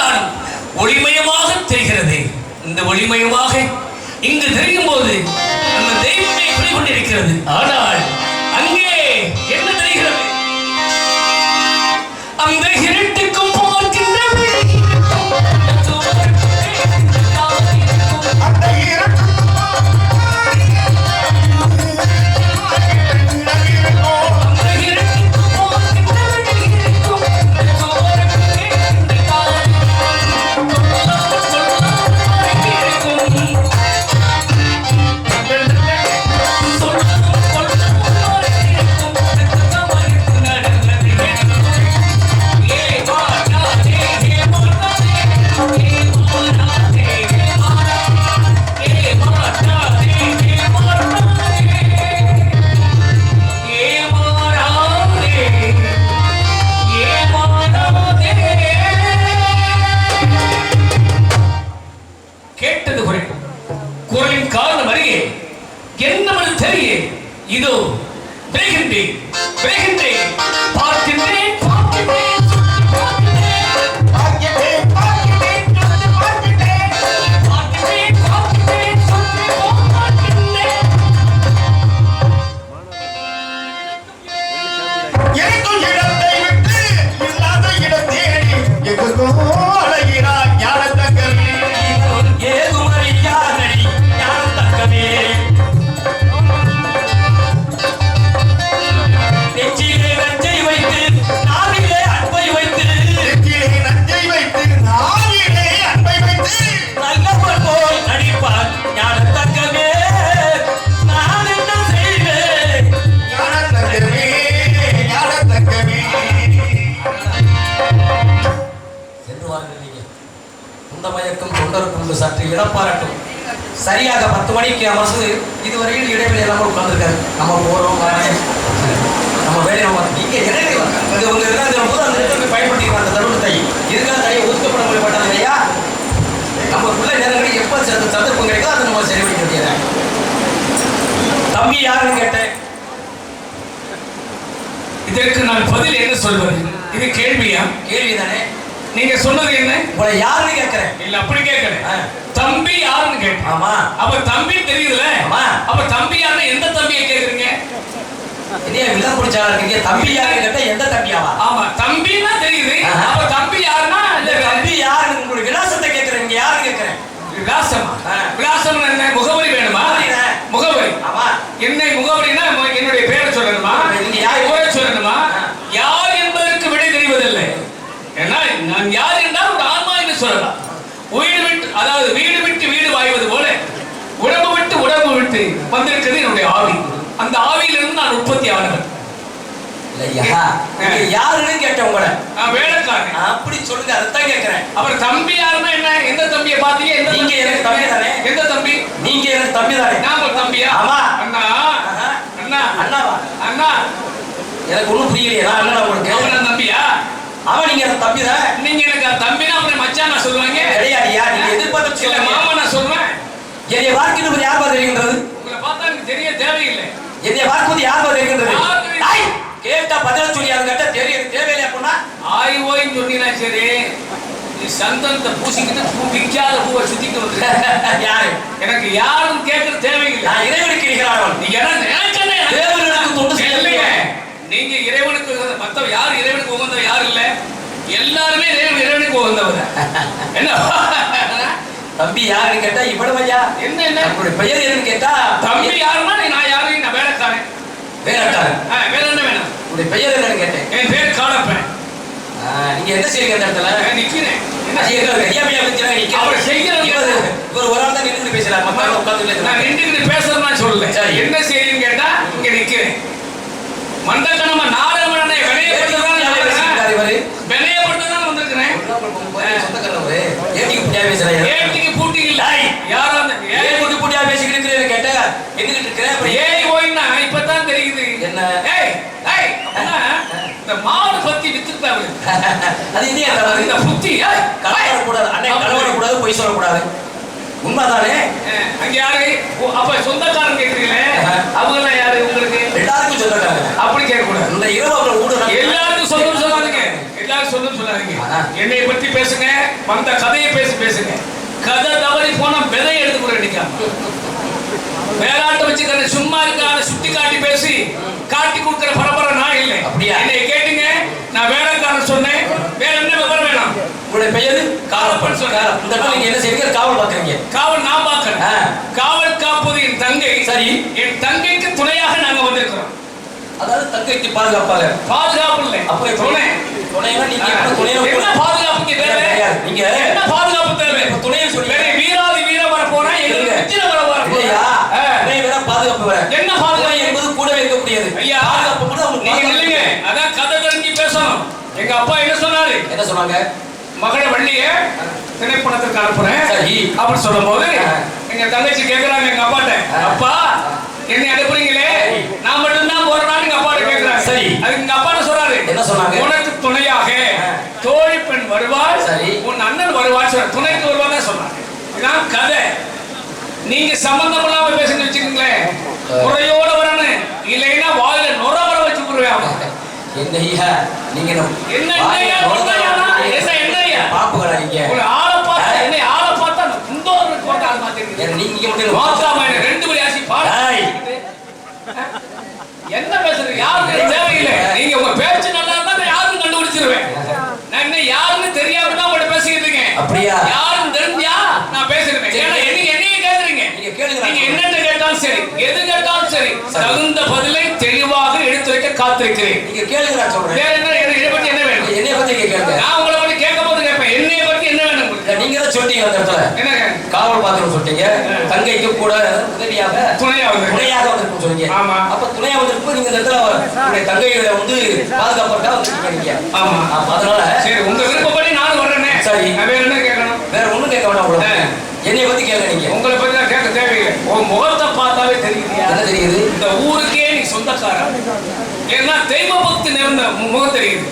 தான் ஒளிமயமாக தெரிகிறது. இந்த ஒளிமயமாக இங்கு தெரியும் போது அந்த தெய்வமே குடிகொண்டிருக்கிறது. ஆனால் அங்கே என்ன தெரிகிறது? அந்த இருட்டுக்கும் போகின்ற குரலின் காரணம் அறியே என்னவென்று தெரிய இதோ பேகின்றேன் பார்க்கின்றேன் சற்று இடப்பாரட்டும். சரியாக 10 மணிக்கு அமர்ந்து இதுவரையில் இடைவெளி எல்லாம் உட்கார்ந்துருக்காரு. நம்ம போறோம் நம்ம வேலையை இங்கே இடைவெளி போது பயன்படுத்திக்கலாம். அந்த தருணத்தை இதுக்காக கையை ஒதுக்கப்பட முடியப்பட்டது இல்லையா? நமக்குள்ள நேரங்களில் எப்போ சந்தர்ப்பம் கிடைக்கோ அதை நம்ம சரி பண்ணி முடியாது. தம்பி யாருன்னு கேட்டேன். இதற்கு நான் பதில் என்ன சொல்வது? இது கேள்வியா? கேள்விதானே. நீங்க சொன்னது என்ன? உங்களை யாருன்னு கேட்கிறேன். இல்ல அப்படி கேட்கிறேன். தம்பி யாருன்னு கேட்டேன். ஆமா. அப்ப தம்பி தெரியுதுல? ஆமா. அப்ப தம்பி யாருன்னு எந்த தம்பியை கேக்குறீங்க? என்னைய வில்ல புடிச்சா இருக்கீங்க. தம்பி யாருன்னு கேட்டா எந்த தம்பியாவா? ஆமா தம்பினா தெரியுது. அப்ப தம்பி யாருன்னா இல்ல தம்பி யாருன்னு உங்களுக்கு விலாசத்தை கேக்குறேன். நீங்க யாருன்னு கேக்குறேன். விலாசமா? விலாசம் என்ன? முகவரி வேணுமா? முகவரி. ஆமா. என்ன முகவரினா என்னுடைய பேரை சொல்லணுமா? நீங்க யார் ஊரை சொல்லணுமா? யார் என்பதற்கு விடை தெரிவதில்லை. ஏன்னா நான் யார் என்றால் ஒரு ஆன்மா என்று சொல்லலாம். அதாவது வீடு விட்டு வீடு வாய்வது போல உடம்பு விட்டு உடம்பு விட்டு வந்திருக்கிறது என்னுடைய ஆவி. அந்த ஆவியிலிருந்து நான் உற்பத்தி ஆனவன். யாருன்னு கேட்டேன் உங்களை. வேலைக்காரன். அப்படி சொல்லுங்க. அதைத்தான் கேட்கிறேன். அப்புறம் தம்பி யாருன்னா என்ன? எந்த தம்பியை பாத்தீங்க? நீங்க எனக்கு தம்பி தானே. எந்த தம்பி? நீங்க எனக்கு தம்பி தானே. நான் ஒரு தம்பியா? ஆமா. அண்ணா அண்ணா அண்ணாவா? அண்ணா எனக்கு ஒண்ணும் புரியலையே. நான் அண்ணா உங்களுக்கு. அவன் தம்பியா? அவன் நீங்க எனக்கு தம்பி தான். நீங்க எனக்கு தம்பினா அவனை மச்சான் நான் சொல்லுவாங்க. கிடையாதுயா. நீங்க எதிர்பார்த்து சொல்ல மாமா நான் சொல்றேன். என்னைய பார்க்கிறது யார் பார்த்து இருக்கின்றது? உங்களை பார்த்தா எனக்கு தெரிய தேவையில்லை. என்னைய பார்க்கும்போது யார் பார்த்து இருக்கின்றது? கேட்டா பதில சொல்லி அது கேட்டா தெரியும் தேவையில்லை அப்படின்னா ஆய் ஓய்ன்னு சொன்னீங்கன்னா சரி. நீ சந்தனத்தை பூசிக்கிட்டு விற்காத பூவை சுத்திட்டு வந்து யாரு எனக்கு யாரும் கேட்கறது தேவையில்லை. நான் இறைவனுக்கு இருக்கிறார்கள். நீ தேவனுக்கு தொண்டு செய்யலையே. நீங்க இறைவனுக்கு மத்த யார் இறைவனுக்கு உகந்தவர் யார் இல்ல? எல்லாருமே இறைவனுக்கு உகந்தவர். என்ன தம்பி யாருன்னு கேட்டா இவ்வளவையா? என்ன என்ன உங்களுடைய பெயர் என்னன்னு கேட்டா தம்பி யாருன்னா நான் யாரு? நான் வேலைக்காரன். வேலைக்காரன். வேற என்ன வேணும்? உங்களுடைய பெயர் என்னன்னு கேட்டேன். என் பேர் காணப்பேன். நீங்க என்ன செய்யுங்க அந்த இடத்துல? நிக்கிறேன். என்ன செய்யறது? ஐயா பையா பத்தி நிக்க. அவர் செய்யறது இவர் ஒரு ஆள் தான் நின்னு பேசறாரு. மத்தவங்க உட்கார்ந்து நான் நின்னு பேசறேன்னு சொல்லல. சரி என்ன செய்யுங்க கேட்டா இங்க நிக்கிறேன். மண்டக்கணமா நாடகமனே விளையப்பட்டதான் இவரு. விளையப்பட்டதான் வந்திருக்கிறேன். சொந்தக்காரவரு ஏடிக்கு புடியா பேசுறாரு. ஏடிக்கு பூட்டி இல்ல. யாரோ அந்த ஏடிக்கு புடியா பேசிக்கிட்டு இருக்கறேன்னு கேட்டா என்கிட்ட இருக்கற. அப்புறம் ஏய் ஓய்னா இப்பதான் தெரியுது. என்ன? ஏய் ஏய் அண்ணா இந்த மாடு பத்தி வித்துட்டாரு. அது இதே இந்த புத்தி கலவர கூடாது. அண்ணே கலவர கூடாது. பொய் சொல்ல கூடாது. உண்மைதானே? அங்க யாரு? அப்ப சொந்தக்காரன் கேக்குறீங்களே அவங்க எல்லாம் யாரு உங்களுக்கு? எல்லாருக்கும் சொந்தக்காரங்க. அப்படி கேட்க கூடாது. இந்த இரவு அவரை ஊடு எல்லாருக்கும் சொந்தம் சொல்லாதீங்க. எல்லாரும் சொந்தம் சொல்லாதீங்க. பார்க்காதீங்க. என்னை பத்தி பேசுங்க, வந்த கதையை பேசுங்க. கதை தவறி போனா விதை எடுத்து கூட நிக்காம வேளாட்டை வச்சு சும்மா இருக்கான சுட்டி காட்டி பேசி காட்டி கொடுக்கிற பரபர நான் இல்லை. அப்படியா? என்னை கேட்டுங்க, நான் வேலைக்காரன் சொன்னேன். வேற என்ன விவரம் வேணும்? உங்களுடைய பெயர் காவல்பன் சொன்னார். இந்த நீங்க என்ன செய்வீங்க? காவல் பாக்குறீங்க. காவல் நான் பாக்குறேன். காவல் காப்பது என் தங்கை. சரி, என் தங்கைக்கு துணையாக நாங்க வந்திருக்கிறோம். அதாவது தங்கைக்கு பாதுகாப்பாக. பாதுகாப்பு இல்லை, அப்ப துணை. துணைனா நீங்க என்ன பாதுகாப்புக்கு தேவை? நீங்க என்ன பாதுகாப்பு தேவை? துணையை சொல்லி வீராதி வீரம் வர போறா, எங்களுக்கு வெற்றில வர போறியா? துணை வேற பாதுகாப்பு வேற. என்ன பாதுகாப்பு என்பது கூட வைக்கக்கூடியது. ஐயா, பாதுகாப்பு கூட நீங்க இல்லைங்க. அதான் கதை தெரிஞ்சு பேசணும். எங்க அப்பா என்ன சொன்னாரு? என்ன சொன்னாங்க? மகளை வள்ளிய திரைப்படத்திற்கு அனுப்புறேன் அப்படி சொல்லும் போது எங்க தங்கச்சி கேட்கிறாங்க எங்க அப்பாட்ட, அப்பா என்னை அனுப்புறீங்களே, நான் மட்டும்தான் போறேன்னு எங்க அப்பாட்ட கேட்கிறாங்க. சரி, அதுக்கு எங்க அப்பா என்ன சொல்றாரு? என்ன சொன்னாங்க? உனக்கு துணையாக தோழி பெண் வருவாள், உன் அண்ணன் வருவாள், துணைக்கு வருவான்னு சொன்னாங்க. இதான் கதை. நீங்க சம்பந்தம் இல்லாம பேசுன்னு வச்சுக்கீங்களேன், குறையோட வரணும், இல்லைன்னா வாயில நுர வர வச்சு போடுவேன். என்னையா நீங்க என்னையா பாப்புகளா நீங்க? ஆளை பார்த்தா என்னை ஆளை பார்த்தா குந்தோருக்கு போட்ட ஆள் மாத்திருக்கீங்க. நீங்க மட்டும் வாசாம ரெண்டு மணி ஆசி பாரு. என்ன பேசுறீங்க? யாருக்கு தேவையில்லை. நீங்க உங்க பேச்சு நல்லா இருந்தா யாரும் கண்டுபிடிச்சிருவேன். நான் என்ன யாருன்னு தெரியாம தான் உங்கள்ட்ட பேசிக்கிட்டு இருக்கேன். அப்படியா? யாரும் தெரிஞ்சா நான் பேசுறேன். ஏன்னா என்னைய கேக்குறீங்க. நீங்க கேளுங்க. நீங்க என்னென்ன கேட்டாலும் சரி, எது கேட்டாலும் சரி, தகுந்த பதிலை தெளிவாக எடுத்து வைக்க காத்திருக்கிறேன். நீங்க கேளுங்க, நான் சொல்றேன். வேற என்ன? என்னைய பத்தி என்ன வேணும்? என்னைய பத்தி கேளுங்க. நான் உங்களை பத்தி கேட்கும் போது கேட்பேன், என்னைய பத்தி என்ன வேணும்? நீங்க தான் சொல்லிட்டீங்க அந்த இடத்துல. என்ன காவல் பாத்திரம் சொல்லிட்டீங்க, தங்கைக்கு கூட உதவியாக துணையாக வந்து சொல்றீங்க. ஆமா, அப்ப துணையா வந்து நீங்க இந்த இடத்துல உங்களுடைய தங்கைகளை வந்து பாதுகாப்பா வந்து. ஆமா, அதனால சரி, உங்க விருப்பப்படி நானும் வர்றேனே. சரி, வேற என்ன கேட்கணும்? வேற ஒண்ணும் கேட்க வேண்டாம். உங்களுக்கு என்னைய பத்தி கேட்க, நீங்க உங்களை பத்தி தான் கேட்க தேவையில்லை. உன் முகத்தை பார்த்தாவே தெரியுது. என்ன தெரியுது? இந்த ஊருக்கே நீ சொந்தக்காரன். ஏன்னா தெய்வ பக்தி நேர்ந்த முகம் தெரியுது.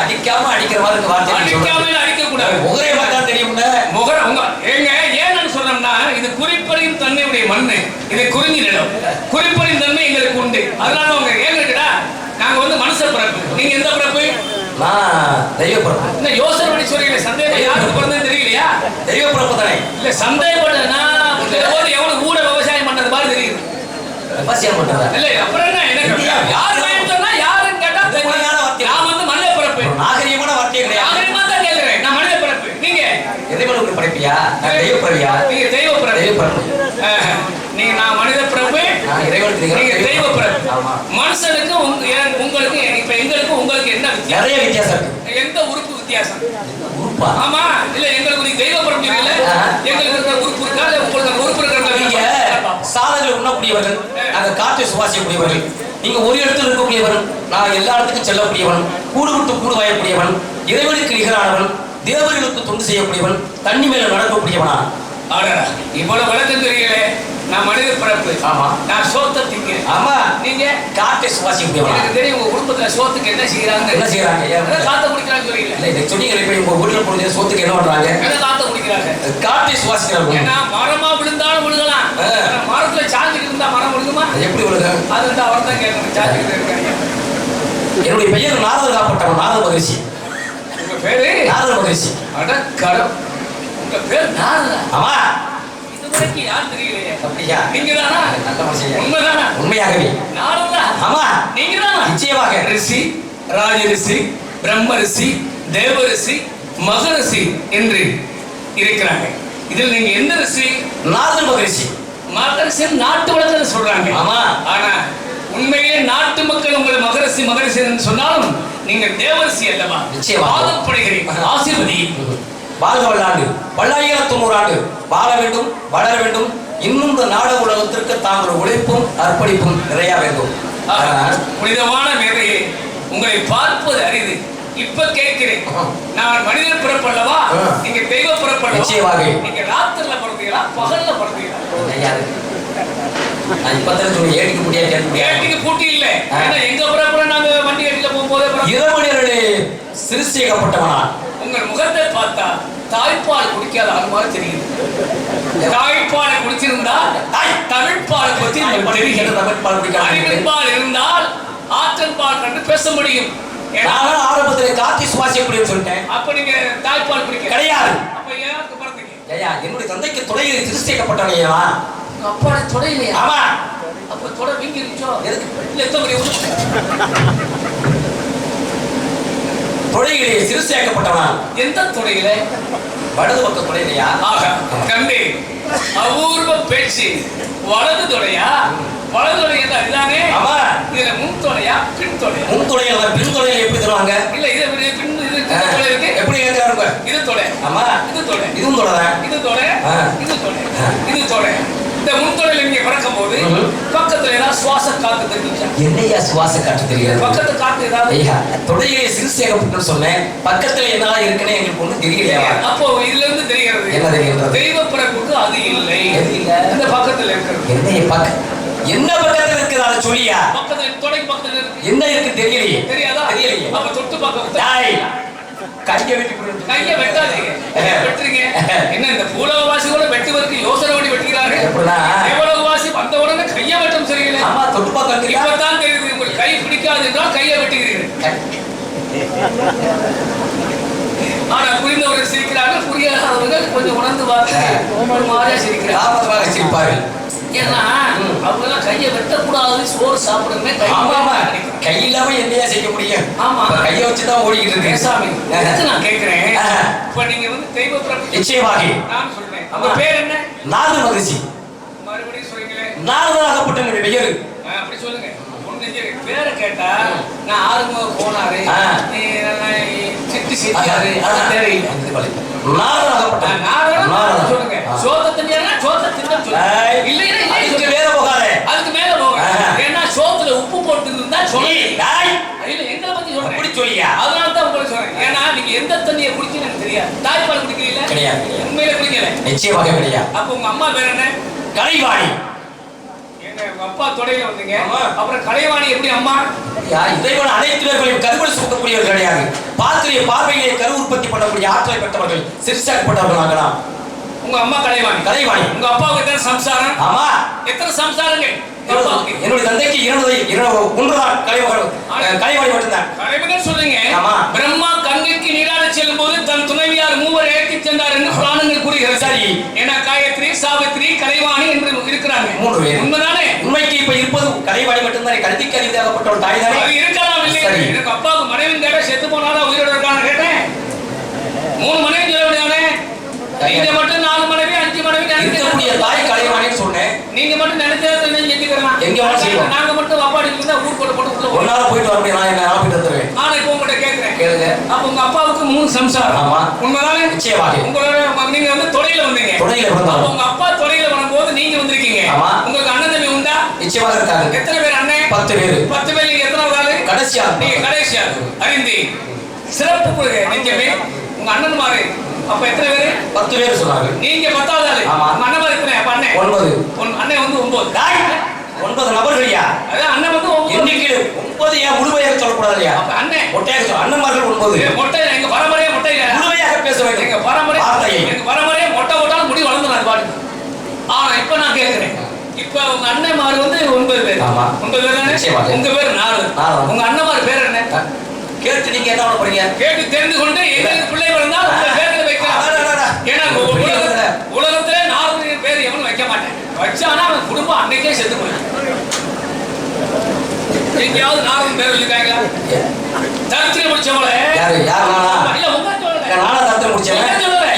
அடிக்காம அடிக்கிற மாதிரி இருக்கு வார்த்தை. அடிக்காம அடிக்க கூடாது. முகரே பார்த்தா தெரியும்ல. முகர உங்க ஏங்க ஏன்னு சொன்னோம்னா, இது குறிப்பறியும் தன்மையுடைய மண்ணு, இது குறிஞ்சி நிலம். குறிப்பறியும் தன்மை எங்களுக்கு உண்டு. அதனால உங்க ஏங்கடா, நாங்க வந்து மனுஷ பிறப்பு, நீங்க எந்த பிறப்பு? தெய்வ பிறப்பு. இந்த யோசனை பண்ணி சொல்றீங்க. சந்தேகம் யாருக்கு பிறந்தது தெரியலையா? தெய்வ பிறப்பு தானே. இல்ல சந்தேகப்பட்டா எவ்வளவு கூட விவசாயம் பண்றது மாதிரி தெரியுது. விவசாயம் பண்றதா? இல்ல அப்புறம் என்ன? எனக்கு யார் சொன்னா யாருன்னு கேட்டா நான் வந்து மனித பிறப்பு. நாகரிகமான வார்த்தையே கிடையாது. நாகரிகமா தான் கேட்கிறேன். நான் மனித பிறப்பு. நீங்க இறைவனுக்கு பிறப்பியா? தெய்வ பிறவியா? நீங்க தெய்வ பிறப்பு. தெய்வ பிறப்பு. நீங்க நான் மனித பிறப்பு, இறைவனுக்கு நீங்க தெய்வ பிறப்பு. மனுஷனுக்கு உங்களுக்கு இப்ப எங்களுக்கு உங்களுக்கு என்ன வித்தியாசம்? நிறைய வித்தியாசம் இருக்கு. எந்த உறுப்பு வித்தியாசம்? உறுப்பா? ஆமா, இல்ல எங்களுக்கு நீ தெய்வ பிறப்பு இல்ல, எங்களுக்கு இருக்கிற உறுப்பு இருக்கா? இல்ல உங்களுக்கு உறுப்பு இருக்கிற? நீங்க சாதனை உண்ணக்கூடியவர்கள், நாங்க காற்றை சுவாசிக்கக்கூடியவர்கள். நீங்க ஒரு இடத்துல இருக்கக்கூடியவன், நான் எல்லா இடத்துக்கும் செல்லக்கூடியவன், கூடு விட்டு கூடு வாயக்கூடியவன், இறைவனுக்கு நிகரானவன், தேவர்களுக்கு தொண்டு செய்யக்கூடியவன், தண்ணி மேல நடக்கக்கூடியவனா? இவ்வளவு விளக்கம் தெரியல. நான் மனித பிறப்பு. ஆமா, நான் சோத்தை திங்கிறேன். ஆமா, நீங்க காற்றை சுவாசிக்கக்கூடியவன். எனக்கு தெரியும் உங்க குடும்பத்துல சோத்துக்கு என்ன செய்யறாங்க. என்ன செய்யறாங்க? காத்த குடிக்கிறாங்க சொல்றீங்க. இல்ல இதை சொன்னீங்க. இப்ப உங்க வீட்டுல போடுற சோத்துக்கு என்ன பண்றாங்க? காத்த குடிக்கிறாங்க. காற்றை சுவாசிக்கிறாங்க. ஏன்னா மரமா விழுந்தாலும் விழுகலாம். மரத்துல சாஞ்சிட்டு இருந்தா மரம் விழுகுமா? எப்படி விழுகும்? அது வந்து அவர் தான் கேட்கணும். சாஞ்சிட்டு இருக்காங்க. என்னுடைய பெயர் நாரத காப்பட்டவன், நாரத மகரிஷி. உங்க பேரு நாரத மகரிஷி? அட கடம், உங்க பேர் நாரதா? ஆமா, இதுவரைக்கும் யார் தெரியலையே. அப்படியா? நீங்க தானா? நல்ல மனுஷன். உண்மைதானா? உண்மையாகவே நாரதா? ஆமா, நீங்க தானா? நிச்சயமாக. ரிஷி, ராஜ ரிஷி, பிரம்ம ரிஷி, தேவ ரிஷி, மகரிஷி என்று இருக்கிறாங்க. இதில் நீங்க எந்த ரிஷி? நாரத மகரிஷி. மகரிஷி நாட்டு வழக்கில் சொல்றாங்க. ஆமா, ஆனா உண்மையிலே நாட்டு மக்கள் உங்களை மகரிஷி மகரிஷி என்று சொன்னாலும் நீங்க தேவரிஷி அல்லவா? நிச்சயமாக படுகிறீர்கள். ஆசீர்வதி. வாழ்க வல்லாண்டு, பல்லாயிரத்து 90 ஆண்டு வாழ வேண்டும், வளர வேண்டும். இன்னும் இந்த நாடக உலகத்திற்கு தாங்கள் உழைப்பும் அர்ப்பணிப்பும் நிறைய வேண்டும். புனிதமான மேதையை உங்களை பார்ப்பது அரிது. இப்ப கேட்கிறேன், நான் மனித பிறப்பல்லவா, நீங்க தெய்வ பிறப்பல்லவா? நிச்சயமாக. நீங்க ராத்திரில பிறந்தீங்களா, பகல்ல பிறந்தீங்களா? ஏட்டிக்கு பூட்டி இல்ல. எங்க பிறப்புல நாங்க வண்டி கட்டில போகும்போது இரவணியர்களே சிறுசேகப்பட்டவனா. உங்கள் முகத்தை பார்த்தா தாய்ப்பால் குடிக்காத ஆள் மாதிரி தெரியுது. தாய்ப்பாலை குடிச்சிருந்தா தமிழ்பால் பற்றி அறிவிப்பால் இருந்தால் ஆற்றல் பால் கண்டு பேச முடியும். நானும் ஆரம்பத்துல காத்தி சுவாசிக்கக்கூடியன்னு சொல்லிட்டேன். அப்ப நீங்க தாய்ப்பால் குடிக்க கிடையாது. அப்ப ஏன் பிறந்தீங்க? ஐயா என்னுடைய தந்தைக்கு தொடையில் சிகிச்சைக்கப்பட்டவனையா. அப்பா தொடையிலையா? ஆமா. அப்ப தொடை வீங்கிருச்சோ? எதுக்கு இல்ல எத்தனை தொடையிலே சிகிச்சைக்கப்பட்டவனா? எந்த தொடையில? வலது பக்க தொடையிலையா? ஆஹா கண்டி அபூர்வ பேச்சு. வலது தொடையா? வலது தொடை என்ன இதுதானே? ஆமா. இதுல முன் தொடையா பின் தொடையா? முன் தொடையில பின் தொடையில எப்படி தருவாங்க? இல்ல இது பின் இது தொடை இருக்கு. எப்படி கேக்குறாங்க? இது தொடை. ஆமா. இது தொடை. இதுவும் தொடைதான். இது தொடை. இது தொடை. இது தொடை. இந்த முன் தொடையில நீங்க பிறக்கும் போது பக்கத்துல ஏதாவது சுவாச காத்து தெரியுமா? என்னையா சுவாச காத்து தெரியாது? பக்கத்து காத்து ஏதாவது? ஐயா தொடையிலே சிகிச்சைக்கப்பட்டன்னு சொன்னேன். பக்கத்துல என்ன இருக்குன்னு எங்களுக்கு ஒண்ணு தெரியலையா? அப்போ இதுல இருந்து தெரிகிறது என்ன தெரிகிறது? தெய்வ பிறப்புக்கு அது இல்லை. இந்த பக்கத்துல இருக்கிறது. என்னைய என்ன பக்கத்துல இருக்குது அதை சொல்லியா? பக்கத்துல தொடை பக்கத்துல இருக்கு. என்ன இருக்கு தெரியலையே. தெரியாதா? தெரியலையே. அப்ப தொட்டு பக்கத்துல கையை வெட்டாதீங்க. வெட்டுறீங்க என்ன? இந்த பூலோகவாசிகளோட வெட்டுவதற்கு யோசனை பண்ணி வெட்டுகிறார்கள். தேவலோகவாசி வந்த உடனே கையை வெட்டும் சரியில்லை. ஆமா தொட்டு பக்கம் இப்பதான் தெரியுது. உங்களுக்கு கை பிடிக்காது என்றால் கையை வெட்டுகிறீர்கள். ஆனா புரிந்தவர்கள் சிரிக்கிறார்கள், புரியாதவர்கள் கொஞ்சம் உணர்ந்து பார்த்து மாதிரியா சிரிக்கிறார்கள். ஏன்னா அவங்க எல்லாம் கையை வெட்டக்கூடாது, சோறு சாப்பிடுமே. கையில்லாம என்னையா செய்ய முடியும்? ஆமா கையை வச்சுதான் ஓடிக்கிட்டு இருக்கேன். சாமி நான் கேட்கிறேன். இப்ப நீங்க வந்து தெய்வ பிறப்பு நிச்சயமாக நான் சொல்றேன். உங்க பேர் என்ன? நாரத மகரிஷி. மறுபடியும் சொல்றீங்களே. நாரதராகப்பட்ட என்னுடைய பெயர். அப்படி சொல்லுங்க. பேரை கேட்டா நான் ஆறுமுக போனாரு, சிட்டு சிட்டியாரு, சொல்லுங்க. சோத்த தின்னா சோத்த தின்னு இல்லைன்னா இதுக்கு மேல போகாத, அதுக்கு மேல போக. ஏன்னா சோத்துல உப்பு போட்டு இருந்தா சொல்லி எங்களை பத்தி சொல்றேன். அப்படி சொல்லியா? அதனால தான் உங்களுக்கு சொல்றேன். ஏன்னா நீங்க எந்த தண்ணியை குடிச்சுன்னு எனக்கு தெரியாது. தாய்ப்பால் குடிக்கிறீங்களா? கிடையாது. உண்மையில குடிக்கல. நிச்சயமாக கிடையாது. அப்ப உங்க அம்மா பேர் என்ன? கலைவாணி. அப்பா தொடையில வந்தீங்க. அப்புறம் கலைவாணி எப்படி அம்மா? இதை விட அனைத்து பேர்களையும் கருவல் சுமக்கக்கூடியவர்கள் கிடையாது. பார்க்கிற பார்வையை கரு உற்பத்தி பண்ணக்கூடிய ஆற்றலை பெற்றவர்கள் சிறுசாக்கப்பட்டவர்கள் நாங்களாம். உங்க அம்மா கலைவாணி. கலைவாணி. உங்க அப்பாவுக்கு எத்தனை சம்சாரம்? ஆமா. எத்தனை சம்சாரங்கள்? என்னுடைய தந்தைக்கு ஒன்றுதான் கலைவாணி மட்டும்தான். கலைவன் சொல்லுங்க. பிரம்மா கங்கைக்கு நீராட செல்லும் போது தன் துணைவியார் மூவர் ஏற்றி சென்றார் என்று புராணங்கள் கூறுகிறது. சரி. ஏன்னா காயத்ரி, சாவித்ரி, கலைவாணி என்று இருக்கிறாங்க. 3 பேர். உண்மைதானே? உண்மைக்கு இப்ப இருப்பது கலைவாணி மட்டும்தான். கல்விக்கு அறிவிக்கப்பட்ட ஒரு தாய் தானே. அது இருக்கலாம் இல்லை. எனக்கு அப்பாவுக்கு மனைவி கேட்ட செத்து போனாலும் உயிரோட இருக்கான்னு கேட்டேன். 3 மனைவி சொல்ல முடியாதே. நீங்க மட்டும் 4 மனைவி 5 மனைவி நினைக்கக்கூடிய தாய் கலைவாணின்னு சொன்னேன். நீங்க மட்டும் நினைச்சதை செஞ்சுக்கலாம். எங்க வேணா செய்வோம். நாங்க மட்டும் அப்பாடி இருந்தா ஊர் போட்டு போட்டு ஒன்னால போயிட்டு வர முடியும். நான் போயிட்டு வந்துருவேன். ஆனா இப்போ உங்ககிட்ட கேக்குறேன். கேளுங்க. அப்ப உங்க அப்பாவுக்கு 3 சம்சாரம். ஆமா. உண்மைதானே? நிச்சயமாக. உங்களோட நீங்க வந்து தொடையில வந்தீங்க. தொடையில வந்தோம். அப்ப உங்க அப்பா தொடையில வரும்போது நீங்க வந்திருக்கீங்க. ஆமா. உங்களுக்கு அண்ணன் தம்பி உண்டா? நிச்சயமாக இருக்காங்க. எத்தனை பேர் அண்ணன்? 10 பேர். 10 பேர். நீங்க எத்தனை ஆளு? கடைசியா. நீங்க கடைசியா. அறிந்தி சிறப்பு கொடுங்க. நீங்க உங்க அண்ணன் மாறு. அப்ப எத்தனை பேரு? 10 பேர் சொன்னாங்க. நீங்க 10வது ஆளு. உங்க அண்ணன் மாதிரி எத்தனை? அப்ப அண்ணன் 9. அண்ணன் வந்து 9. 9 நபர்களையா? அதான் அண்ணன் வந்து 9. எண்ணிக்கை 9 ஏன் முழுமையாக சொல்லக்கூடாதுயா? அப்ப அண்ணன் மொட்டையாக சொல்ல. அண்ணன்மார்கள் 9. மொட்டை எங்க பரம்பரையே மொட்டை முழுமையாக பேச வேண்டும். எங்க பரம்பரை எங்க பரம்பரையே மொட்டை போட்டாலும் முடி வளர்ந்துறாரு பாட்டு. ஆனா இப்ப நான் கேக்குறேன். இப்ப உங்க அண்ணன்மார் வந்து 9 பேர். 9 பேர் தானே? உங்க பேர் 4. உங்க அண்ணன்மார் பேர் என்ன? கேட்டு நீங்க என்ன பண்ண போறீங்க? கேட்டு தெரிந்து கொண்டு எங்களுக்கு பிள்ளை வளர்ந்தா உங்க பேர்ல வைக்கலாம். ஏன்னா உலகத்துல 4 பேர் எவனும் வைக்க மாட்டேன். வச்சானா அவன் குடும்பம் அன்னைக்கே செத்து போயிடும். எங்கேயாவது 4 பேர் வச்சிருக்காங்க. தரித்திரம் முடிச்சவங்கள யாரு இல்ல உங்க சொல்லுங்க. நானா தரித்திரம் முடிச்சவன்.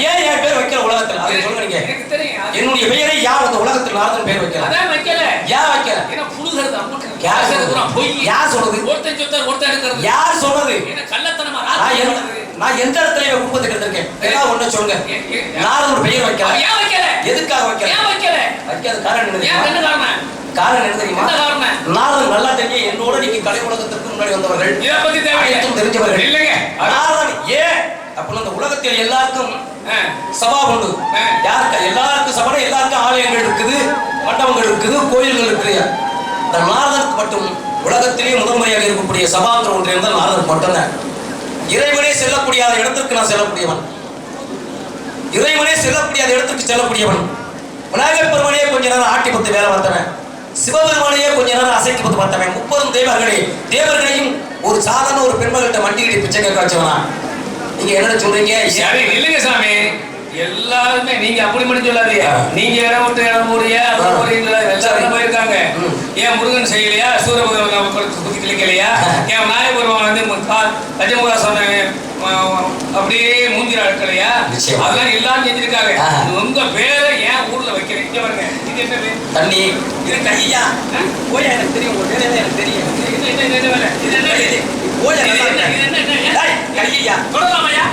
ஏன் என் பேர் வைக்கல உலகத்துல? அதை சொல்லுங்க. எனக்கு தெரியும். என்னுடைய பெயரை யார் அந்த உலகத்துல 4 பேர் வைக்கல? அதான் வைக்கல. ஏன் வைக்கல? ஏன்னா புழுகிறது அம்முக்கு. யார் சொல்றது? போய் யார் சொல்றது? ஒருத்தன் சொத்தர் ஒருத்தன் எடுக்கிறது. யார் சொல்றது? என்ன கள்ளத்தனமா? நான் எந்த இடத்துல குடும்பத்துக்கு எடுத்திருக்கேன்? ஏதாவது ஒண்ணு சொல்லுங்க. நான் ஒரு பெயர் வைக்கல. ஏன் வைக்கல? எதுக்காக வைக்கல? ஏன் வைக்கல? வைக்காத காரணம் என்ன? ஏன் என்ன காரணம்? காரணம் என்ன தெரியுமா? என்ன காரணம்? நாரதன் நல்லா தெரியும். என்னோட நீங்க கலை உலகத்திற்கு முன்னாடி வந்தவர்கள். இத பத்தி தெரிஞ்சவர்கள் இல்லைங்க. நாரதன் ஏன் அப்ப அந்த உலகத்தில் எல்லாருக்கும் சபா உண்டு. யாருக்கு? எல்லாருக்கும் சபா, எல்லாருக்கும் ஆலயங்கள் இருக்குது, மண்டபங்கள் இருக்குது, கோயில்கள் இருக்குது. இந்த நாரதனுக்கு மட்டும் உலகத்திலேயே முதன்முறையாக இருக்கக்கூடிய சபாங்கிற ஒன்று இருந்தால் நாரதனுக்கு மட்டும்தான். இறைவனே செல்லக்கூடிய இடத்திற்கு நான் செல்லக்கூடியவன். இறைவனே செல்லக்கூடிய இடத்திற்கு செல்லக்கூடியவன். விநாயகர் பெருமானையே கொஞ்ச நேரம் ஆட்டி பத்து வேலை பார்த்தவன். சிவபெருமானையே கொஞ்ச நேரம் அசைக்கு பத்து பார்த்தவன். 30 தேவர்களையும் ஒரு சாதாரண ஒரு பெண்மகிட்ட மண்டிக்கிட்டு பிச்சை கேட்க வச்சவனா? நீங்க என்ன சொல்றீங்க? சரி இல்லைங்க சாமி, எல்லாருமே நீங்க அப்படி மட்டும் சொல்லாதீங்க. நீங்க இடம் விட்டு இடம் போறீங்க, அப்படி போறீங்களா? எல்லாரும் போயிருக்காங்க. ஏன் முருகன் செய்யலையா? சூரபகவான் குத்தி கிளிக்கலையா? ஏன் நாயபுரம் வந்து கஜமுகாசன அப்படியே மூஞ்சிர அழுக்கலையா? அதெல்லாம் எல்லாரும் செஞ்சிருக்காங்க. உங்க பேரை ஏன் ஊர்ல வைக்கிறேன்? இங்க பாருங்க, இது என்ன பேர்? தண்ணி. இது கையா? ஓயா, எனக்கு தெரியும், உங்க பேரே எனக்கு தெரியும். என்ன வேலை? இது என்ன வேலை? ஓயா, இது என்ன கையா? தொடலாமையா?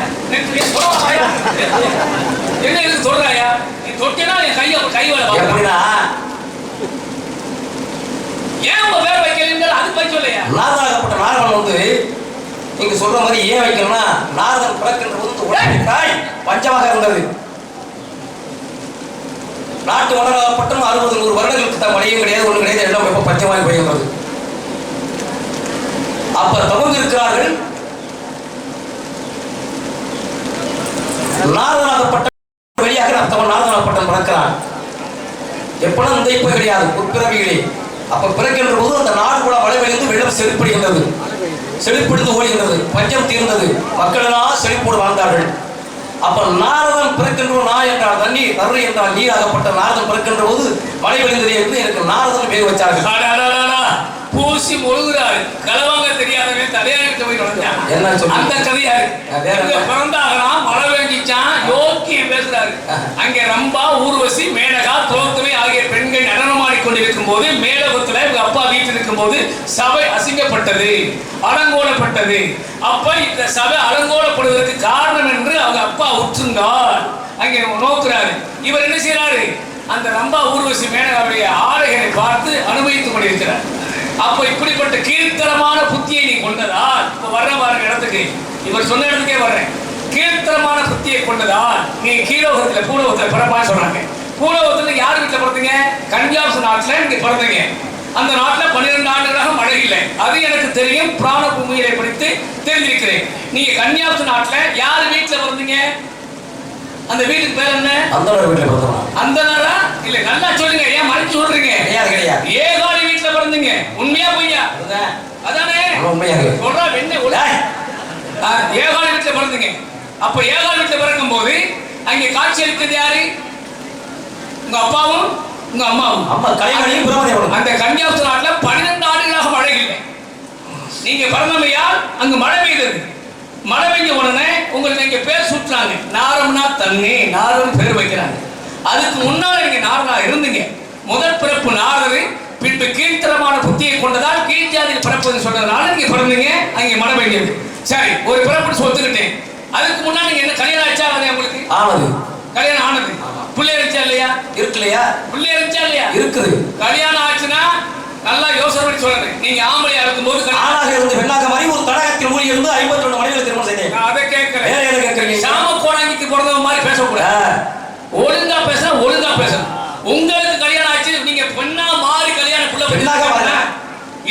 என்ன இதுக்கு சொல்றாயா? நீ தொட்டேனா என் கை வேலை எப்படின்னா ஏன் உங்க பேர் வைக்கிறீங்க? அது போய் சொல்லையா? நாரதாகப்பட்ட நாரதன் வந்து நீங்க சொல்ற மாதிரி ஏன் வைக்கணும்னா, நாரதன் பிறக்கின்ற போது உலகாய் பஞ்சமாக இருந்தது. நாட்டு வளராகப்பட்டும் 60-100 வருடங்களுக்கு தான் மழையும் கிடையாது, ஒன்றும் கிடையாது, எல்லாம் வெப்ப பஞ்சமாக பெய்கிறது. அப்ப தவங்க இருக்கிறார்கள். நாரதனாகப்பட்ட வழியாக அத்தவன் நாரதனாகப்பட்டம் பிறக்கிறான். எப்பனா இந்த இப்ப கிடையாது, உட்பிறவிகளே. அப்ப பிறக்கின்ற போது அந்த நாடு கூட மழை பெய்து வெள்ளம் செழிப்படுகின்றது, செழிப்பெடுத்து ஓடுகின்றது, பஞ்சம் தீர்ந்தது, மக்கள் எல்லாம் செழிப்போடு வாழ்ந்தார்கள். அப்ப நாரதன் பிறக்கின்ற நான் என்றால் தண்ணீர், தருணை என்றால் நீராகப்பட்ட நாரதன் பிறக்கின்ற போது மழை பெய்தது என்று எனக்கு நாரதன் பேர் வச்சார்கள். பூசி முழுகிறாரு, களவாங்க தெரியாதவன் தலையாரிட்ட போய் நுழைஞ்சான். என்ன சொல்ற? அந்த கதையாரு பிறந்தாகலாம், மழை வேண்டிச்சான், யோக்கியம் பேசுறாரு. அங்கே ரம்பா, ஊர்வசி, மேனகா, துரோத்தமை ஆகிய பெண்கள் நடனமாடி கொண்டிருக்கும் போது மேலகத்துல இவங்க அப்பா வீட்டில் இருக்கும் போது சபை அசிங்கப்பட்டது, அலங்கோலப்பட்டது. அப்ப இந்த சபை அலங்கோலப்படுவதற்கு காரணம் என்று அவங்க அப்பா உற்றுங்கார். அங்கே நோக்குறாரு. இவர் என்ன செய்யறாரு? அந்த ரம்பா, ஊர்வசி, மேனகாவுடைய ஆடைகளை பார்த்து அனுபவித்துக் கொண்டிருக்கிறார். அப்ப இப்படிப்பட்ட கீழ்த்தரமான புத்தியை நீ கொண்டதால், இப்ப வர்ற பாருங்க இடத்துக்கு, இவர் சொன்ன இடத்துக்கே வர்றேன். கீழ்த்தரமான புத்தியை கொண்டதால் நீ கீழோகத்துல பூலோகத்துல பிறப்பான்னு சொல்றாங்க. பூலோகத்துல யார் வீட்டுல பிறந்தீங்க? கன்யாசு நாட்டுல நீங்க பிறந்தீங்க. அந்த நாட்டுல 12 ஆண்டுகளாக மழை இல்லை, அது எனக்கு தெரியும். பிராண பூமியிலே படித்து தெரிஞ்சிருக்கிறேன். நீங்க கன்யாசு நாட்டுல யார் வீட்டுல பிறந்தீங்க? அந்த வீட்டுக்கு பேர் என்ன? அந்த வீட்டுல பிறந்தோம். அந்த நாளா இல்ல, நல்லா சொல்லுங்க, ஏன் மறைச்சு சொல்றீங்க? கிடையாது. ஏகாலி வீட்டுல பிறந்தீங்க. உண்மையா பொய்யா? அதானே உண்மையா சொல்றா. என்ன ஏகாலி வீட்டுல பிறந்தீங்க. அப்ப ஏகாலி வீட்டுல பிறக்கும் போது அங்க காட்சி அளித்தது யாரு? உங்க அப்பாவும் உங்க அம்மாவும். அம்மா கலைவழியும் பிரமதேவனும். அந்த கன்யாசு நாட்டுல 12 ஆண்டுகளாக மழை இல்லை. நீங்க பிறந்தமையால் அங்கு மழை பெய்தது. மழை பெய்ஞ்ச உடனே உங்களுக்கு இங்க பேர் சுற்றுறாங்க. நாரம்னா தண்ணி, நாரம் பேர் வைக்கிறாங்க. அதுக்கு முன்னால நீங்க நாரதா இருந்தீங்க. முதல் பிறப்பு நாரதரு, பின்பு கீழ்த்தரமான புத்தியை கொண்டதால் கீழ் ஜாதியில் பிறப்பது சொன்னதுனால நீங்க பிறந்தீங்க, அங்கே மழை பெய்ஞ்சது. சரி, ஒரு பிறப்பு ஒத்துக்கிட்டேன். அதுக்கு முன்னாடி நீங்க என்ன கல்யாணம் ஆச்சா? அது உங்களுக்கு ஆனது. கல்யாணம் ஆனது. பிள்ளை இருந்துச்சா இல்லையா? இருக்கு இல்லையா? பிள்ளை இருந்துச்சா இல்லையா? இருக்குது. கல்யாணம் ஆச்சுன்னா நல்லா யோசனை பண்ணி சொல்றேன். நீங்க ஆம்பளையா இருக்கும்போது ஆணாக இருந்து பெண்ணாக மாதிரி ஒரு தடாகத்தில் மூடி இருந்து 52 மனைவிகளை திருமணம் செய்தேன். அதை கேட்கிறேன். வேற எதை கேட்கறீங்க? சாம கோடாங்கிக்கு பிறந்தவங்க மாதிரி பேசக்கூடாது. ஒழுங்கா பேசணும், ஒழுங்கா பேசணும். உங்களுக்கு கல்யாணம் ஆச்சு, நீங்க பெண்ணா மாறி கல்யாணம்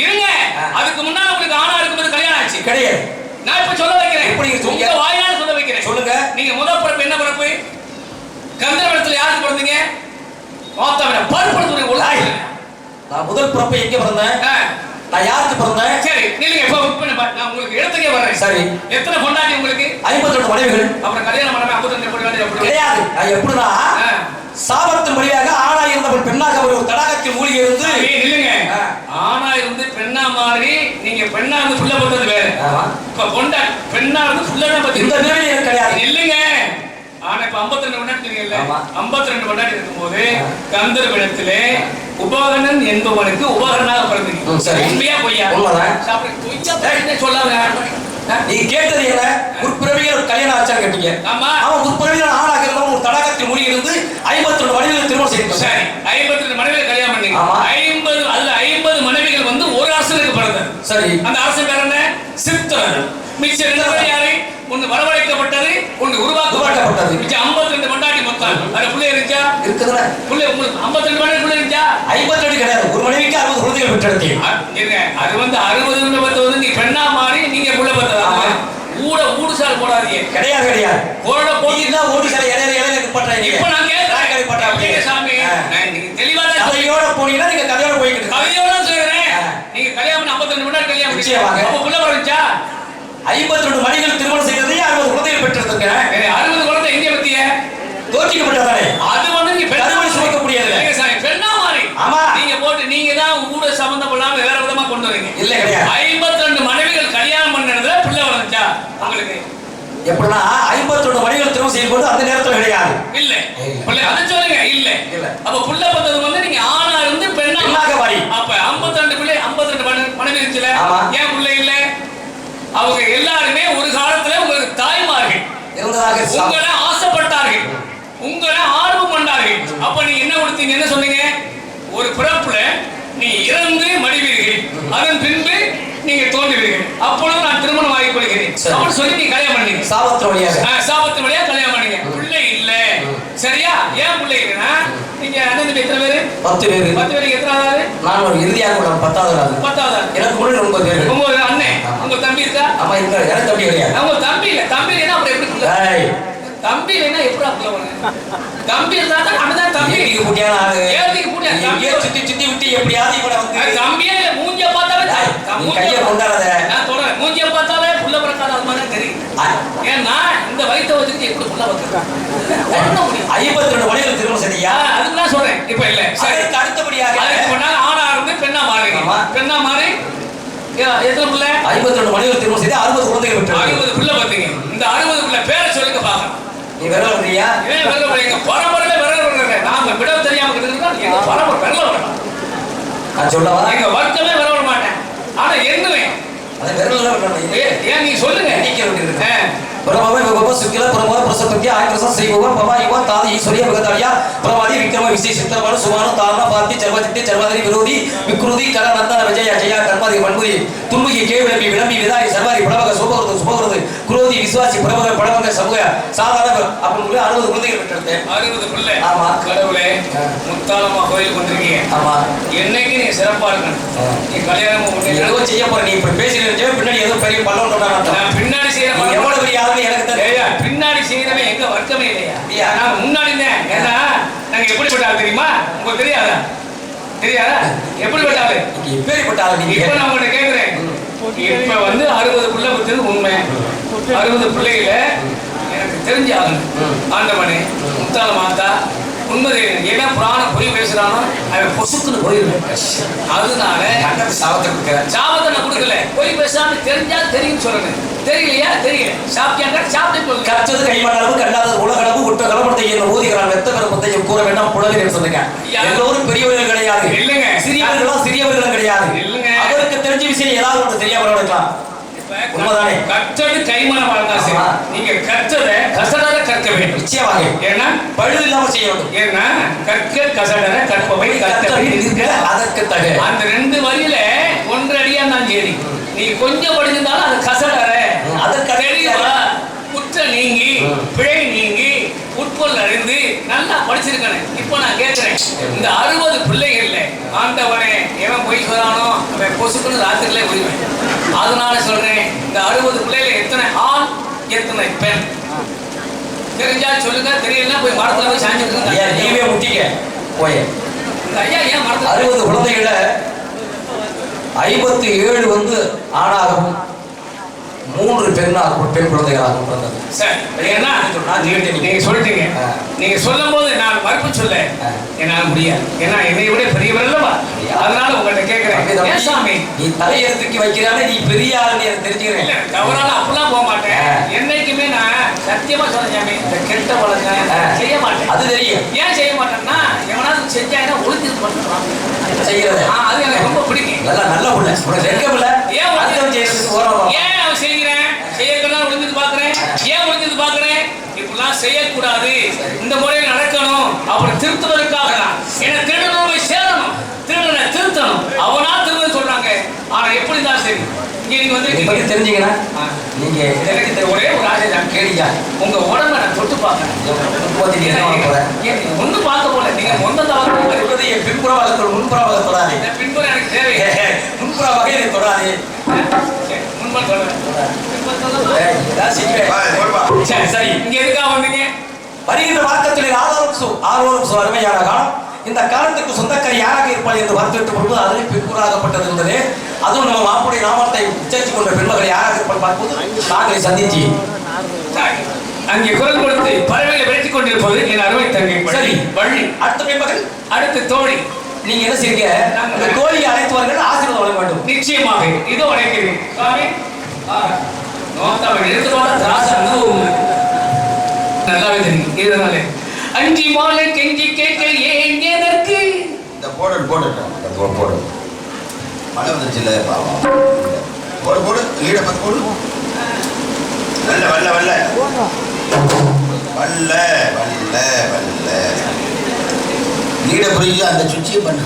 இருங்க. அதுக்கு முன்னால உங்களுக்கு ஆணா இருக்கும்போது கல்யாணம் ஆச்சு கிடையாது. நான் இப்ப சொல்ல வைக்கிறேன். எப்படி உங்க வாயால சொல்ல வைக்கிறேன். சொல்லுங்க. நீங்க முதல் பிறப்பு என்ன பிறப்பு? கந்தரவனத்துல யாருக்கு பிறந்தீங்க? மாத்தாவிட பருப்படுத்துறேன். ஒழுங்கு. நான் முதல் பிறப்பு எங்க பிறந்தேன்? நான் யாருக்கு பிறந்தேன்? சரி நீங்க இப்ப நான் உங்களுக்கு இடத்துக்கே வர்றேன். சரி, எத்தனை பொண்டாட்டி உங்களுக்கு? 52 மனைவிகள். அப்புறம் கல்யாணம் பண்ணாம 52 பொண்டாட்டி கிடையாது. நான் எப்படின்னா சாபத்தின் வழியாக ஆணா இருந்தவள் பெண்ணாக ஒரு தடாகத்தில் மூழ்கி இருந்து இல்லைங்க. ஆணா இருந்து பெண்ணா மாறி நீங்க பெண்ணா இருந்து புள்ள பத்தது வேற. இப்ப பொண்டா பெண்ணா இருந்து புள்ளனா பத்தி இந்த நிலையில கிடையாது. இல்லைங்க. ஆனா இப்ப 52 பொண்டாட்டி தெரியல. 52 பொண்டாட்டி இருக்கும்போது கந்தர்வனிடத்திலே உபகரணன் என்பவனுக்கு உபகரணனாக பிறந்தீங்க. சரி, உண்மையா பொய்யா? உண்மைதான். பொய்யா சொல்லாத. நீ கேட்டது என்ன? முற்பிறவியில் கல்யாணம் ஆச்சான்னு கேட்டீங்க. அவன் முற்பிறவியில் ஆணாக இருந்தவன் ஒரு தடாகத்தில் மூழ்கி இருந்து 52 மனைவிகளை திருமணம் செய்தார். சரி, 52 மனைவிகளை கல்யாணம் பண்ணீங்க. 50 மனைவிகள் வந்து ஒரு அரசனுக்கு பிறந்தார். சரி, அந்த அரசன் பேர் என்ன? சித்தர். மிச்ச 2 பேர் யாரு? ஒன்னு வரவழைக்கப்பட்டது, ஒன்னு உருவாக்கப்பட்டது. மிச்ச 52 பொண்டாட்டி மொத்தம். அதுல புள்ள இருந்துச்சா? இருக்குதுல. புள்ள உங்களுக்கு 52 மனைவி புள்ள இருந்துச்சா? 52 கிடையாது. ஒரு மனைவிக்கு 60 குழந்தைகள் பெற்றெடுத்தீங்க. இருங்க, அது வந்து 60 பத்து நீ பெண்ணா மாறி நீங்க புள்ள பத்ததா? ஊடுசால் போடாதீங்க. கிடையாது கிடையாது. கோட போடினா ஊடுசால் இளைய நிப்பட்டறீங்க. இப்போ நான் கேக்குறேன் சாமி, நீங்க தெளிவா கதையோட போனீங்கன்னா நீங்க கதையோட போயிட்டு. கதையோட சொல்றேன். நீங்க கல்யாணம் 52 முன்னாடி கல்யாணம் பண்ணிச்சீங்க. அப்ப புள்ள வரஞ்சா? 52 மணிகள் திருமணம் செய்தது 60 குழந்தைகள் பெற்றிருக்க. 60 குழந்தை எங்க பத்திய தோற்றிக்கப்பட்டதானே? அது வந்து நீங்க பெருமணி சுமக்க முடியாது. பெண்ணா மாறி ஆமா நீங்க போட்டு நீங்க தான் கூட சம்பந்தம் பண்ணாம வேற விதமா கொண்டு வரீங்க. இல்ல கிடையாது. 52 மனைவிகள் கல்யாணம் பண்ணதுல பிள்ளை வளர்ந்தா உங்களுக்கு எப்படின்னா 52 மணிகள் திருமணம் செய்யும் போது அந்த நேரத்துல கிடையாது. இல்ல பிள்ளை அதை சொல்லுங்க. இல்ல அப்ப புள்ள பத்தது வந்து நீங்க ஆணா இருந்து பெண்ணாக மாறி அப்ப 52 பிள்ளை 52 மனைவி இருந்துல ஏன் பிள்ளை இல்ல? அவங்க எல்லாருமே ஒரு காலத்துல உங்களுக்கு தாய்மார்கள் இருந்ததாக உங்களை ஆசைப்பட்டார்கள், உங்களை ஆர்வம் கொண்டார்கள். அப்ப நீங்க என்ன கொடுத்தீங்க? என்ன சொன்னீங்க? ஒரு பிறப்புல நீ இறந்து மடிவீர்கள், அதன் பின்பு நீங்க தோன்றுவீர்கள், அப்பொழுது நான் திருமணம் ஆகி கொள்கிறேன் அப்படின்னு சொல்லி நீங்க கல்யாணம் பண்ணீங்க. சாபத்து வழியா கல்யாணம் பண்ணீங்க. பிள்ளை இல்ல. சரியா? ஏன் பிள்ளை இல்லைன்னா நீங்க அண்ணன் எத்தனை பேரு? 10 பேரு. 10 பேருக்கு எத்தனாவது? நான் ஒரு இறுதியாக 10வது. எனக்கு கூட 9 பேரு. 9 அண்ணன். உங்க தம்பி இருக்கா? ஆமா இருக்கா. எனக்கு தம்பி கிடையாது. உங்க தம்பி இல்ல. தம்பி இல்லைன்னா அப்புறம் எப்படி? தம்பி இல்லைன்னா எப்படி அப்படி? தம்பி இருந்தா தான் அண்ணன் தம்பி. ஏத்திக்கு பூட்டியான ஆளு. ஏத்திக்கு பூட்டியான தம்பியை சுத்தி விட்டு எப்படியாவது இவனை வந்து தம்பியே மூஞ்சிய பார்த்தாலே கையை கொண்டாடாத. நான் சொல்றேன் மூஞ்சிய பார்த்தாலே புள்ள பிறக்காத அது மாதிரி தெரியும். ஏன்னா இந்த வயிற்ற வச்சுட்டு எப்படி புள்ள பிறக்காங்க? 52 மணிகள் திருமணம் செய்யா? அதுதான் சொல்றேன். இப்ப இல்ல அதுக்கு அடுத்தபடியாக அதுக்கு முன்னால ஆணா இருந்து பெண்ணா மாறுங்க. பெண்ணா மாறி எத்தனை புள்ள? 52 மணிகள் திருமணம் செய்து 60 குழந்தைகள் பெற்றார். 60 புள்ள பாத்தீங்க. இந்த 60 புள்ள பேரை சொல்லுங்க பாக்கலாம். நீ விரல வர்றியா? ஏன் விரல வர்றீங்க? பரம்பரையில விரல வர்றீங்க. நாம விட தெரியாம கிட்டதுன்னா நீங்க பரம்பரை விரல வரலாம். நான் சொல்லவா? எங்க வர்க்கமே விரல வர மாட்டேன். ஆனா என்னவேன் அது விரல வரணும். ஏன் நீங்க சொல்லுங்க. நிக்க வேண்டியது. பிரபாவை விபவ சுக்கில பிரமோத பிரசப்திய ஆயரச செய்வோ பவா யுவ தாத ஈஸ்வரிய பகதாலியா பிரவாதி விக்ரம விசி சித்தரபால சுமான தாரண பாத்தி சர்வஜித்தி சர்வாதி விரோதி விக்ருதி கலநந்தன விஜய ஜெய கர்மாதி பண்புதி துன்முகி கேவிளம்பி விளம்பி விதாரி சர்வாரி பிரபக சுபகிருது குரோதி விசுவாசி பிரபக படவங்க சமூக சாதாரண அப்படின்னு 60 குழந்தைகள் பெற்றெடுத்தேன். 60 பிள்ளை. ஆமா. கடவுளே முத்தாலமா கோயில் கொண்டிருக்கீங்க. ஆமா. என்னைக்கு நீ சிறப்பா இருக்கணும். நீ கல்யாணம் ஏதோ செய்ய போற. நீ இப்ப பேசிட்டு பின்னாடி ஏதோ பெரிய பள்ளம் நான் பின்னாடி செய்யற எவ்வளவு பெரிய ஆளுன்னு எனக்கு தெரியும். பின்னாடி செய்யறவன் எங்க வர்க்கமே இல்லையா? நாங்க முன்னாடி தான். ஏன்னா நாங்க எப்படிப்பட்ட ஆள் தெரியுமா? உங்களுக்கு தெரியாதா? எப்படிப்பட்ட ஆளு? எப்படிப்பட்ட ஆளு? இப்ப நான் உங்கள்கிட்ட கேட்கிறேன். இப்ப வந்து 60 பிள்ளை பத்தது உண்மை. 60 பிள்ளைகள எனக்கு தெரிஞ்ச ஆளு ஆண்டவனே முத்தால மாத்தா உண்மை. ஏன்னா புராண பொய் பேசுறானோ அவன் பொசுக்குன்னு போயிருவேன். அதனால சாபத்தை நான் கொடுக்கல. பொய் பேசாம தெரிஞ்சா தெரியும் சொல்லணும். தெரியலையா? தெரியல. சாப்பிட்டியாங்க? சாப்பிட்டு கற்றது கைமளவு கண்டாதது உலகளவு உற்ற கலப்படத்தை என்ன ஊதிகிறான் வெத்த பெருமத்தையும் கூற வேண்டாம் புலவர் சொல்லுங்க. எல்லோரும் பெரியவர்கள் கிடையாது. இல்லைங்க. சிறியவர்களும் சிறியவர்களும் கிடையாது. இல்லைங்க. அவருக்கு தெரிஞ்ச விஷயம் ஏதாவது ஒன்று தெரியாம இருக்கலாம். உண்மைதானே? கற்றது கைமணம் வாழ்ந்தா சரி. நீங்க கற்றதை கசடர கற்க வேண்டும். நிச்சயமாக. ஏன்னா பழுது இல்லாம செய்ய வேண்டும். ஏன்னா கற்க கசடர கற்பவை அதற்கு தக அந்த 2 வரியில ஒன்றடியா நான் சரி. நீ கொஞ்சம் படிச்சிருந்தாலும் அது கசடர அதற்கு தெரியவா குற்ற நீங்கி பிழை நீங்கி உட்பொருள் அறிந்து நல்லா படிச்சிருக்கேன். இப்போ நான் கேட்கிறேன். இந்த 60 பிள்ளைகள்ல ஆண்டவனே எவன் போய் சொல்றானோ அவன் பொசுக்குன்னு ராத்திரிலே முடிவேன். அதனால சொல்றேன் இந்த 60 பிள்ளைகள் எத்தனை ஆண் எத்தனை பெண் தெரிஞ்சா சொல்லுங்க. தெரியலன்னா போய் மரத்துல போய் சாஞ்சிருக்க. நீவே முட்டிக்க போய் ஐயா ஏன் மரத்துல 60 குழந்தைகள 57 வந்து ஆணாகவும் 3 பெண் குழந்தைகளாகவும் பிறந்தது. நீங்க சொல்லிட்டீங்க. நீங்க சொல்லும் போது நான் மறுப்பு சொல்ல என்னால முடியாது. ஏன்னா என்னை விட பெரியவர் அல்லவா? அதனால உங்கள்கிட்ட கேட்கிறேன். சாமி நீ தலையெழுத்துக்கு வைக்கிறானே நீ பெரிய ஆளுன்னு எனக்கு தெரிஞ்சுக்கிறேன். தவறால அப்படிலாம் போக மாட்டேன். என்னைக்குமே நான் சத்தியமா சொல்றேன் சாமி. இந்த கெட்ட பழக்கம் செய்ய மாட்டேன். அது தெரியும். ஏன் செய்ய மாட்டேன்னா எவனாவது செஞ்சாங்கன்னா ஒழுங்கு பண்ணுறான் செய்யறது. அது எனக்கு ரொம்ப பிடிக்கும். நல்ல உள்ள ஏன் அவன் செய்கிறேன் செய்யறதெல்லாம் ஒழுங்கு பாக்குறேன். ஏன் ஒழுங்கு பாக்குறேன்? இப்படிலாம் செய்யக்கூடாது, இந்த முறையில் நடக்கணும் அப்புறம் திருத்துவதற்காக என்ன திருடணும் சேரணும், திருடனை திருத்தணும். அவனா திருட சொல்றாங்க. ஆனா எப்படி தான் சரி. நீங்க வந்து தெரிஞ்சீங்கன்னா நீங்க எனக்கு ஒரே ஒரு ஆசை தான். கேளுங்க. உங்க உடம்ப நான் தொட்டு பார்க்கறேன். ஒண்ணு பார்க்க போல. நீங்க மொத்தத்தை என் பின்புற வகத்தோடு முன்புற வகை தொடாது. பின்புற எனக்கு தேவை. முன்புற வகை எனக்கு தொடாது. சரி இங்க எதுக்காக வந்தீங்க? வருகின்ற மார்க்கத்தில் ஆரோரம் அருமையான காலம். இந்த காலத்துக்கு சொந்தக்காரி யாராக இருப்பாள் என்று பார்த்துவிட்ட பொழுது அதிலே பிற்புறாகப்பட்டது என்பது அதுவும் நம்ம மாப்புடைய நாமத்தை உச்சரித்துக் கொண்ட பெண்மகள் யாராக இருப்பாள் பார்ப்பது நாங்களை சந்திச்சு அங்கே குரல் கொடுத்து பறவைகளை விரட்டிக் கொண்டிருப்பது என் அருமை தங்கை. சரி, வள்ளி. அடுத்த பெண்மகள், அடுத்து தோழி. நீங்க என்ன செய்யுங்க, அந்த தோழியை அழைத்தவர்கள் ஆசீர்வாதம் வழங்க வேண்டும். நிச்சயமாக இதோ அழைக்கிறேன். நல்லாவே தெரியும். இதனாலே அஞ்சி மாலை கெஞ்சி கேட்க ஏன் எதற்கு இந்த போடு மழை வந்துச்சுல்ல பாவம். போடு லீட பத்து போடு. வல்ல லீட புரிஞ்சு அந்த சுச்சியை பண்ண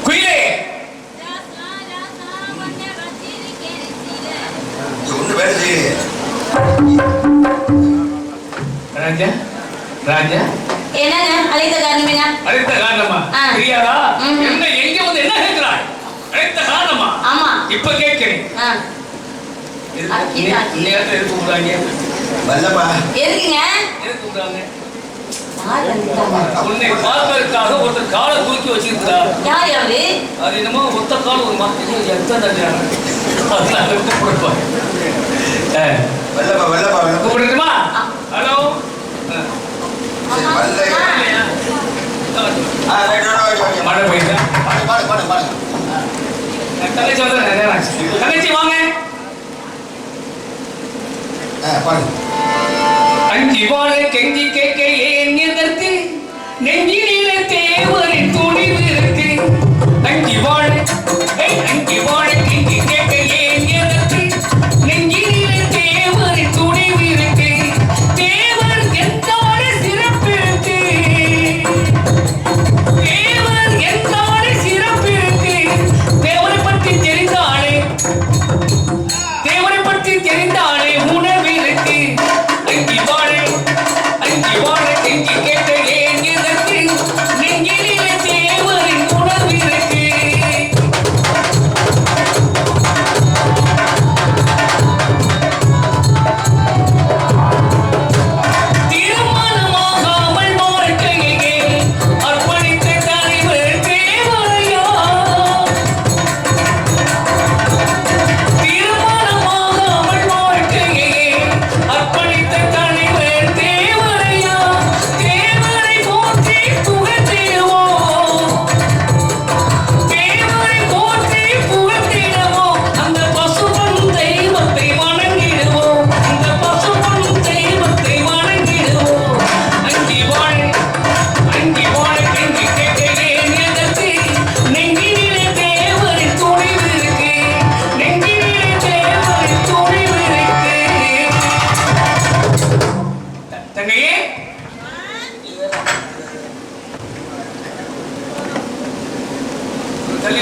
குயிலே ஒண்ணு வேலை செய்ய ராஜா ராஜா என்னங்க அழைத்த காரணம் என்ன? அழைத்த காரணமா தெரியாதா? என்ன எங்க வந்து என்ன கேட்கிறாய்? அழைத்த காரணமா? ஆமா இப்ப கேட்கிறேன். எதுக்குங்க? உன்னை பார்ப்பதற்காக ஒருத்தர் காலை தூக்கி வச்சிருக்கிறார். யார் யாரு? அது என்னமோ ஒத்த கால் ஒரு மாதிரி கூப்பிடுமா? ஹலோ மழை போயிட்டா தங்கச்சி வந்து தங்கச்சி வாங்க. அஞ்சி வாழை கெஞ்சி கேட்க ஏன் எதற்கு நெஞ்சிலே தேவரின் துணிவு இருக்கு. அஞ்சி வாழை கெஞ்சி கேட்க ஏன் எதற்கு நெஞ்சிலே தேவரின் துணிவு இருக்கு. தேவர் எந்தோட சிறப்பு இருக்கு. தேவர் எந்தோட சிறப்பு இருக்கு. தேவரை பற்றி தெரிந்தாலே உணர்வு இருக்கு. அஞ்சி வாழை கெஞ்சி கேட்க ஏன் எதற்கு நெஞ்சிலே தேவரின் உணர்வு இருக்கு. திருமணமாகாமல் வாழ்க்கையே அர்ப்பணித்த தலைவர் தேவரையா. திருமணமாகாமல் வாழ்க்கையே அர்ப்பணித்த தலைவர் தேவரையா. தேவரை போற்றி புகழ்ந்திடுவோம். தேவரை போற்றி புகழ்ந்திடுவோம். அந்த பசுபன் தெய்வத்தை வணங்கிடுவோம். அந்த பசுபன் தெய்வத்தை வணங்கிடுவோம். அஞ்சி வாழை கெஞ்சி கேட்க ஏன் எதற்கு நெஞ்சினிலே தேவரின் துணிவு இருக்கு. நெஞ்சினிலே தேவரின் துணிவு இருக்கு. தங்கையே தள்ளி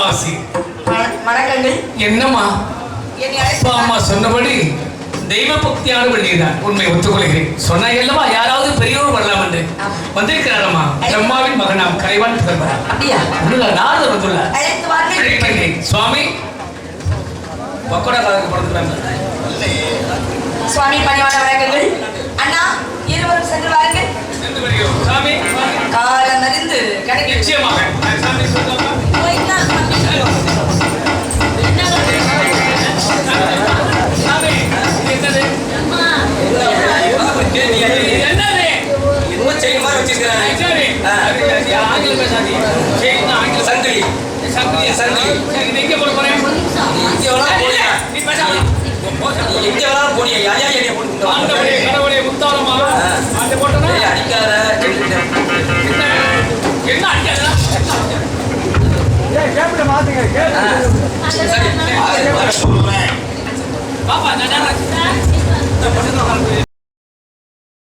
அமாவாசை. வணக்கங்கள். என்னம்மா என்னை அப்பா அம்மா சொன்னபடி தெய்வ பக்தியான வேண்டியதான். உண்மை ஒத்துக்கொள்கிறேன். சொன்னாங்க அல்லவா யாராவது பெரியவர் வரலாம் என்று வந்திருக்கிறாரம்மா. பிரம்மாவின் மகனாம் கலைவான் புதல்வராம். அப்படியா? நாரதர் வந்துள்ளார். அழைத்து வாருங்கள். அழைக்கிறேன். சுவாமி பக்கோடா காலத்துக்கு படுத்துறாங்க. சுவாமி பணிவான வணக்கங்கள். அண்ணா இருவரும் சென்று வாருங்கள். சென்று வருகிறோம். சாமி காலம் அறிந்து கணக்கு நிச்சயமாக சாமி சொல்லலாமா? சாமி என்னது என்னது இன்னும் செயின் மாதிரி வச்சிருக்கிறாங்க. சரி ஆங்கிலம் பேசாதீங்க. ஆங்கிலம் சங்கிலி சங்கிலி சங்கிலி. சரி இது எங்க போட போறேன்? இங்க வேணாலும் போனியா? நீ பேசாம எங்க வேணாலும் போனியா? யாயா என்னைய போட்டு ஆண்டவரே கடவுளே முத்தாளமா அந்த போட்டனா அடிக்காத. என்ன அடிக்காதா? சரி சொல்றேன் பாப்பா நான்